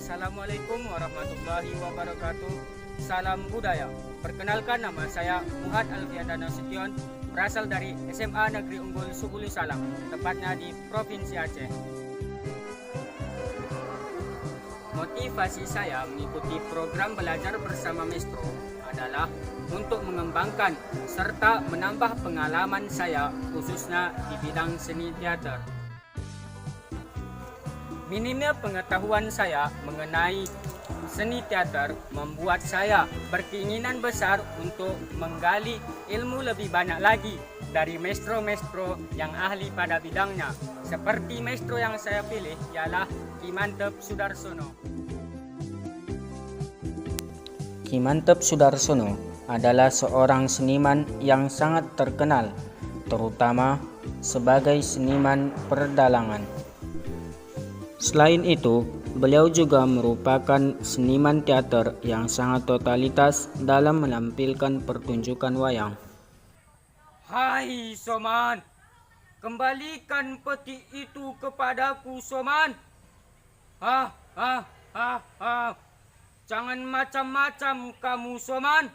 Assalamualaikum warahmatullahi wabarakatuh. Salam budaya. Perkenalkan, nama saya Muhammad Alfian Nasution, berasal dari SMA Negeri Unggul Subulu Salam, tepatnya di Provinsi Aceh. Motivasi saya mengikuti program belajar bersama Maestro adalah untuk mengembangkan serta menambah pengalaman saya, khususnya di bidang seni teater. Minimnya pengetahuan saya mengenai seni teater membuat saya berkeinginan besar untuk menggali ilmu lebih banyak lagi dari maestro-maestro yang ahli pada bidangnya. Seperti maestro yang saya pilih ialah Ki Mantep Sudarsono. Ki Mantep Sudarsono adalah seorang seniman yang sangat terkenal, terutama sebagai seniman perdalangan. Selain itu, beliau juga merupakan seniman teater yang sangat totalitas dalam menampilkan pertunjukan wayang. Hai Soman, kembalikan peti itu kepadaku, Soman. Jangan macam-macam kamu, Soman.